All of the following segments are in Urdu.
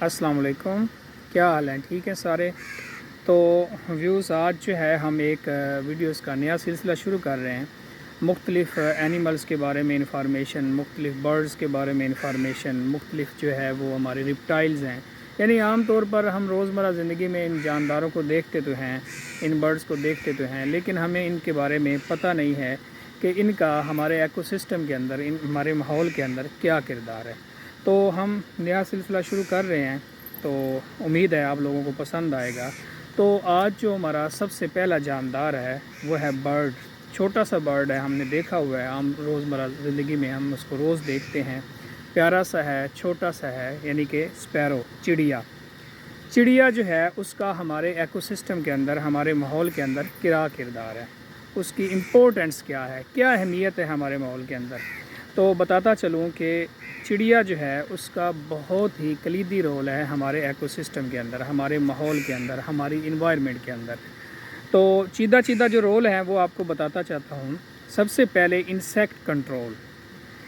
السلام علیکم، کیا حال ہیں؟ ٹھیک ہے سارے؟ تو ویوز آج جو ہے ہم ایک ویڈیوز کا نیا سلسلہ شروع کر رہے ہیں۔ مختلف اینیملز کے بارے میں انفارمیشن، مختلف برڈز کے بارے میں انفارمیشن، مختلف جو ہے وہ ہمارے ریپٹائلز ہیں، یعنی عام طور پر ہم روزمرہ زندگی میں ان جانداروں کو دیکھتے تو ہیں، ان برڈز کو دیکھتے تو ہیں، لیکن ہمیں ان کے بارے میں پتہ نہیں ہے کہ ان کا ہمارے ایکو سسٹم کے اندر، ہمارے ماحول کے اندر کیا کردار ہے۔ تو ہم نیا سلسلہ شروع کر رہے ہیں، تو امید ہے آپ لوگوں کو پسند آئے گا۔ تو آج جو ہمارا سب سے پہلا جاندار ہے وہ ہے برڈ۔ چھوٹا سا برڈ ہے، ہم نے دیکھا ہوا ہے، عام روزمرہ زندگی میں ہم اس کو روز دیکھتے ہیں۔ پیارا سا ہے، چھوٹا سا ہے، یعنی کہ اسپیرو، چڑیا۔ چڑیا جو ہے اس کا ہمارے ایکو سسٹم کے اندر، ہمارے ماحول کے اندر کیا کردار ہے، اس کی امپورٹنس کیا ہے، کیا اہمیت ہے ہمارے ماحول کے اندر۔ تو بتاتا چلوں کہ چڑیا جو ہے اس کا بہت ہی کلیدی رول ہے ہمارے ایکو سسٹم کے اندر، ہمارے ماحول کے اندر، ہماری انوائرمنٹ کے اندر۔ تو چیدہ جو رول ہیں وہ آپ کو بتاتا چاہتا ہوں۔ سب سے پہلے انسیکٹ کنٹرول،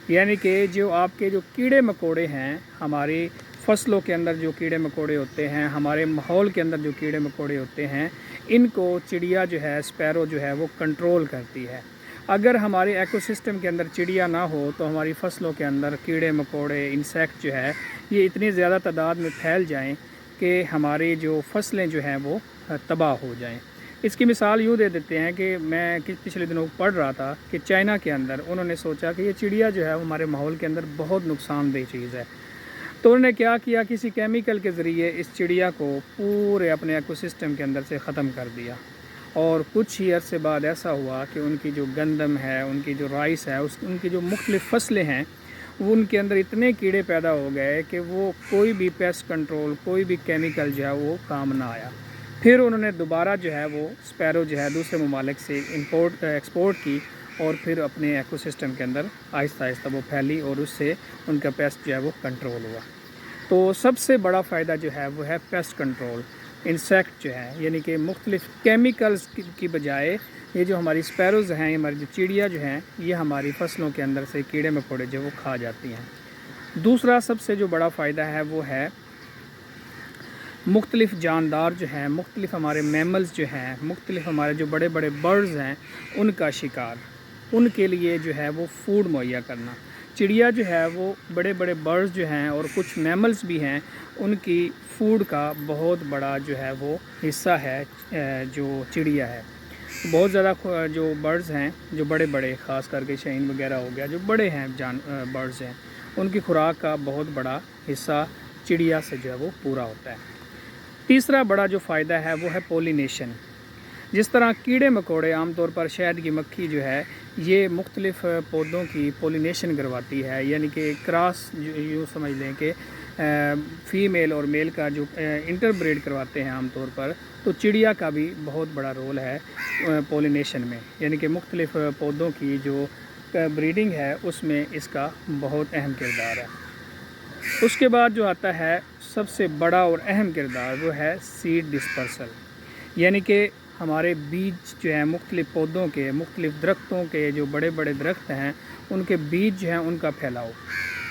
یعنی کہ جو آپ کے جو کیڑے مکوڑے ہیں، ہماری فصلوں کے اندر جو کیڑے مکوڑے ہوتے ہیں، ہمارے ماحول کے اندر جو کیڑے مکوڑے ہوتے ہیں، ان کو چڑیا جو ہے، اسپیرو جو ہے وہ کنٹرول کرتی ہے۔ اگر ہمارے ایکو سسٹم کے اندر چڑیا نہ ہو تو ہماری فصلوں کے اندر کیڑے مکوڑے، انسیکٹ جو ہے یہ اتنی زیادہ تعداد میں پھیل جائیں کہ ہماری جو فصلیں جو ہیں وہ تباہ ہو جائیں۔ اس کی مثال یوں دے دیتے ہیں کہ میں پچھلے دنوں پڑھ رہا تھا کہ چائنا کے اندر انہوں نے سوچا کہ یہ چڑیا جو ہے وہ ہمارے ماحول کے اندر بہت نقصان دہ چیز ہے، تو انہوں نے کیا کیا، کسی کیمیکل کے ذریعے اس چڑیا کو پورے اپنے ایکو سسٹم کے اندر سے ختم کر دیا۔ اور کچھ ہی عرصے بعد ایسا ہوا کہ ان کی جو گندم ہے، ان کی جو رائس ہے، ان کی جو مختلف فصلیں ہیں، وہ ان کے اندر اتنے کیڑے پیدا ہو گئے کہ وہ کوئی بھی پیسٹ کنٹرول، کوئی بھی کیمیکل جو ہے وہ کام نہ آیا۔ پھر انہوں نے دوبارہ جو ہے وہ اسپیرو جو ہے دوسرے ممالک سے ایکسپورٹ کی، اور پھر اپنے ایکو سسٹم کے اندر آہستہ آہستہ وہ پھیلی، اور اس سے ان کا پیسٹ جو ہے وہ کنٹرول ہوا۔ تو سب سے بڑا فائدہ جو ہے وہ ہے پیسٹ کنٹرول۔ انسیکٹ جو ہے، یعنی کہ مختلف کیمیکلز کی بجائے یہ جو ہماری اسپیروز ہیں، ہماری جو چڑیا جو ہیں، یہ ہماری فصلوں کے اندر سے کیڑے مکوڑے جو وہ کھا جاتی ہیں۔ دوسرا سب سے جو بڑا فائدہ ہے وہ ہے مختلف جاندار جو ہیں، مختلف ہمارے میملز جو ہیں، مختلف ہمارے جو بڑے بڑے برڈز ہیں، ان کا شکار، ان کے لیے جو ہے وہ فوڈ مہیا کرنا۔ چڑیا جو ہے وہ بڑے بڑے برڈز جو ہیں اور کچھ میملز بھی ہیں، ان کی فوڈ کا بہت بڑا جو ہے وہ حصہ ہے جو چڑیا ہے۔ بہت زیادہ جو برڈز ہیں، جو بڑے بڑے، خاص کر کے شاہین وغیرہ ہو گیا، جو بڑے ہیں برڈز ہیں، ان کی خوراک کا بہت بڑا حصہ چڑیا سے جو ہے وہ پورا ہوتا ہے۔ تیسرا بڑا جو فائدہ ہے وہ ہے پولینیشن۔ جس طرح کیڑے مکوڑے عام طور پر، شہد کی مکھی جو ہے یہ مختلف پودوں کی پولینیشن کرواتی ہے، یعنی کہ کراس یوں سمجھ لیں کہ فیمیل اور میل کا جو انٹر بریڈ کرواتے ہیں عام طور پر، تو چڑیا کا بھی بہت بڑا رول ہے پولینیشن میں، یعنی کہ مختلف پودوں کی جو بریڈنگ ہے اس میں اس کا بہت اہم کردار ہے۔ اس کے بعد جو آتا ہے سب سے بڑا اور اہم کردار، وہ ہے سیڈ ڈسپرسل، یعنی کہ ہمارے بیج جو ہیں مختلف پودوں کے، مختلف درختوں کے، جو بڑے بڑے درخت ہیں ان کے بیج جو ہیں ان کا پھیلاؤ۔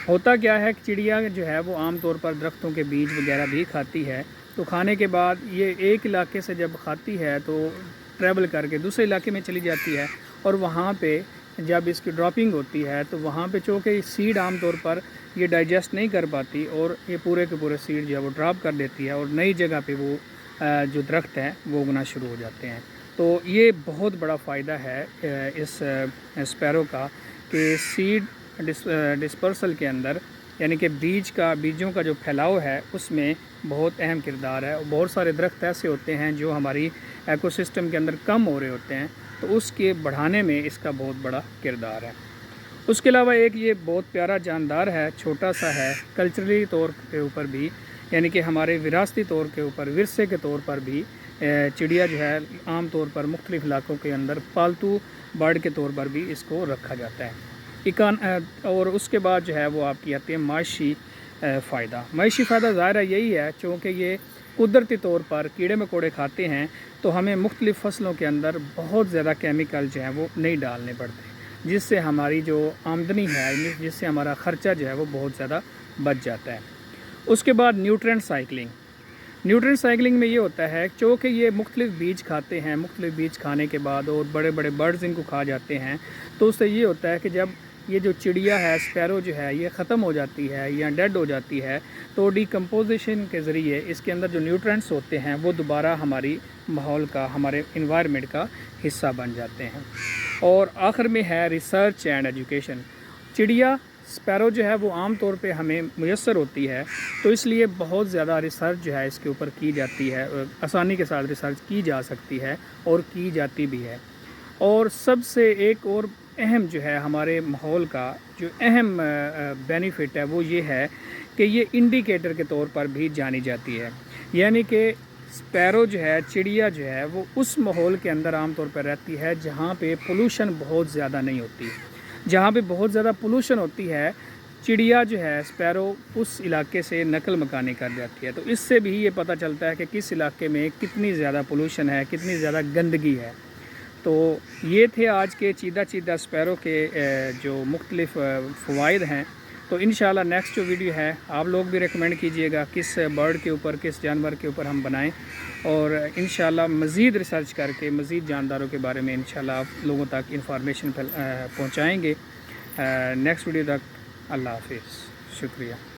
ہوتا کیا ہے کہ چڑیا جو ہے وہ عام طور پر درختوں کے بیج وغیرہ بھی کھاتی ہے، تو کھانے کے بعد یہ ایک علاقے سے جب کھاتی ہے تو ٹریول کر کے دوسرے علاقے میں چلی جاتی ہے، اور وہاں پہ جب اس کی ڈراپنگ ہوتی ہے تو وہاں پہ چونکہ سیڈ عام طور پر یہ ڈائجسٹ نہیں کر پاتی، اور یہ پورے کے پورے سیڈ جو ہے وہ ڈراپ کر دیتی ہے، اور نئی جگہ پہ وہ جو درخت ہیں وہ اگنا شروع ہو جاتے ہیں۔ تو یہ بہت بڑا فائدہ ہے اس اسپیرو کا کہ سیڈ ڈسپرسل کے اندر، یعنی کہ بیجوں کا جو پھیلاؤ ہے اس میں بہت اہم کردار ہے۔ بہت سارے درخت ایسے ہوتے ہیں جو ہماری ایکو سسٹم کے اندر کم ہو رہے ہوتے ہیں، تو اس کے بڑھانے میں اس کا بہت بڑا کردار ہے۔ اس کے علاوہ ایک یہ بہت پیارا جاندار ہے، چھوٹا سا ہے، کلچرلی طور کے اوپر بھی، یعنی کہ ہمارے وراثتی طور کے اوپر، ورثے کے طور پر بھی چڑیا جو ہے عام طور پر مختلف علاقوں کے اندر پالتو برڈ کے طور پر بھی اس کو رکھا جاتا ہے۔ اور اس کے بعد جو ہے وہ آپ کی آتی ہے معاشی فائدہ۔ معاشی فائدہ ظاہر ہے یہی ہے، چونکہ یہ قدرتی طور پر کیڑے مکوڑے کھاتے ہیں تو ہمیں مختلف فصلوں کے اندر بہت زیادہ کیمیکل جو ہیں وہ نہیں ڈالنے پڑتے، جس سے ہماری جو آمدنی ہے، جس سے ہمارا خرچہ جو ہے وہ بہت زیادہ بچ جاتا ہے۔ اس کے بعد نیوٹرینٹ سائیکلنگ. نیوٹرینٹ سائیکلنگ میں یہ ہوتا ہے چونکہ یہ مختلف بیج کھاتے ہیں، مختلف بیج کھانے کے بعد اور بڑے بڑے برڈز ان کو کھا جاتے ہیں، تو اس سے یہ ہوتا ہے کہ جب یہ جو چڑیا ہے اسپیرو جو ہے یہ ختم ہو جاتی ہے یا ڈیڈ ہو جاتی ہے تو ڈیکمپوزیشن کے ذریعے اس کے اندر جو نیوٹرینٹس ہوتے ہیں وہ دوبارہ ہماری ماحول کا، ہمارے انوائرمنٹ کا حصہ بن جاتے ہیں. اور آخر میں ہے ریسرچ اینڈ ایجوکیشن. چڑیا اسپیرو جو ہے وہ عام طور پہ ہمیں میسر ہوتی ہے، تو اس لیے بہت زیادہ ریسرچ جو ہے اس کے اوپر کی جاتی ہے، آسانی کے ساتھ ریسرچ کی جا سکتی ہے اور کی جاتی بھی ہے. اور سب سے ایک اور اہم جو ہے ہمارے ماحول کا جو اہم بینیفٹ ہے وہ یہ ہے کہ یہ انڈیکیٹر کے طور پر بھی جانی جاتی ہے. یعنی کہ اسپیرو جو ہے، چڑیا جو ہے، وہ اس ماحول کے اندر عام طور پر رہتی ہے جہاں پہ پولوشن بہت زیادہ نہیں ہوتی. جہاں پہ بہت زیادہ پولوشن ہوتی ہے چڑیا جو ہے اسپیرو اس علاقے سے نقل مکانی کر جاتی ہے. تو اس سے بھی یہ پتہ چلتا ہے کہ کس علاقے میں کتنی زیادہ پولوشن ہے، کتنی زیادہ گندگی ہے. تو یہ تھے آج کے چیدہ چیدہ اسپیرو کے جو مختلف فوائد ہیں. تو انشاءاللہ نیکسٹ جو ویڈیو ہے آپ لوگ بھی ریکمینڈ کیجئے گا کس برڈ کے اوپر، کس جانور کے اوپر ہم بنائیں، اور انشاءاللہ مزید ریسرچ کر کے مزید جانداروں کے بارے میں انشاءاللہ آپ لوگوں تک انفارمیشن پہنچائیں گے. نیکسٹ ویڈیو تک اللہ حافظ. شکریہ.